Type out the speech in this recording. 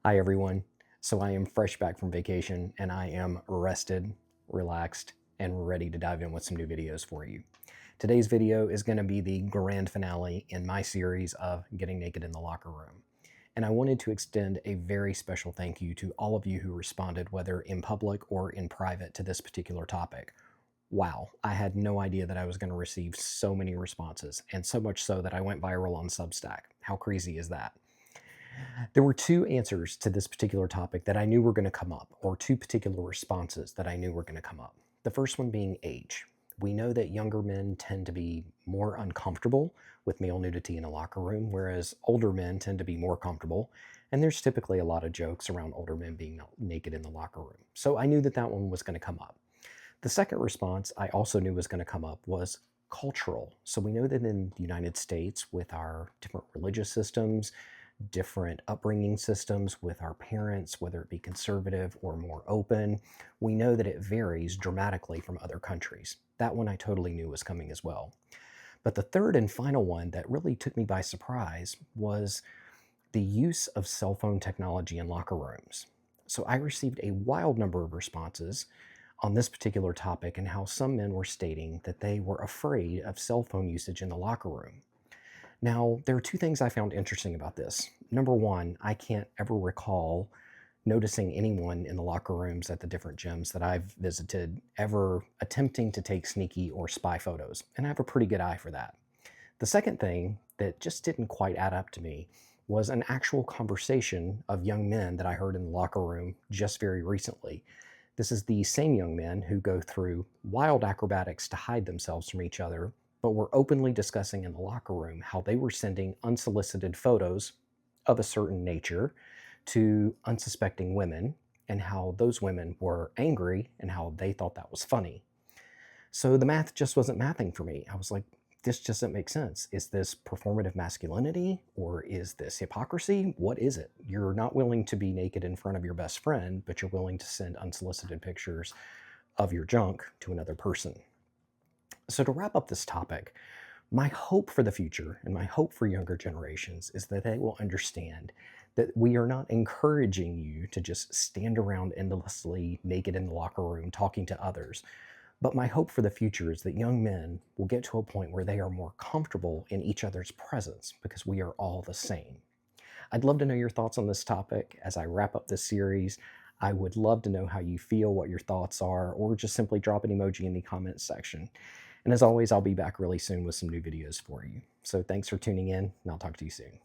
Hi everyone. So I am fresh back from vacation and I am rested, relaxed, and ready to dive in with some new videos for you. Today's video is going to be the grand finale in my series of Getting Naked in the Locker Room. And I wanted to extend a very special thank you to all of you who responded, whether in public or in private, to this particular topic. Wow, I had no idea that I was going to receive so many responses, and so much so that I went viral on Substack. How crazy is that? There were two answers to this particular topic that I knew were going to come up, or two particular responses that I knew were going to come up. The first one being age. We know that younger men tend to be more uncomfortable with male nudity in a locker room, whereas older men tend to be more comfortable. And there's typically a lot of jokes around older men being naked in the locker room. So I knew that that one was going to come up. The second response I also knew was going to come up was cultural. So we know that in the United States, with our different religious systems, different upbringing systems with our parents, whether it be conservative or more open, we know that it varies dramatically from other countries. That one I totally knew was coming as well. But the third and final one that really took me by surprise was the use of cell phone technology in locker rooms. So I received a wild number of responses on this particular topic and how some men were stating that they were afraid of cell phone usage in the locker room. Now, there are two things I found interesting about this. Number one, I can't ever recall noticing anyone in the locker rooms at the different gyms that I've visited ever attempting to take sneaky or spy photos, and I have a pretty good eye for that. The second thing that just didn't quite add up to me was an actual conversation of young men that I heard in the locker room just very recently. This is the same young men who go through wild acrobatics to hide themselves from each other, but were openly discussing in the locker room how they were sending unsolicited photos of a certain nature to unsuspecting women and how those women were angry and how they thought that was funny. So the math just wasn't mathing for me. I was like, this just doesn't make sense. Is this performative masculinity or is this hypocrisy? What is it? You're not willing to be naked in front of your best friend, but you're willing to send unsolicited pictures of your junk to another person. So, to wrap up this topic, my hope for the future and my hope for younger generations is that they will understand that we are not encouraging you to just stand around endlessly naked in the locker room talking to others. But my hope for the future is that young men will get to a point where they are more comfortable in each other's presence because we are all the same. I'd love to know your thoughts on this topic as I wrap up this series. I would love to know how you feel, what your thoughts are, or just simply drop an emoji in the comments section. And as always, I'll be back really soon with some new videos for you. So thanks for tuning in, and I'll talk to you soon.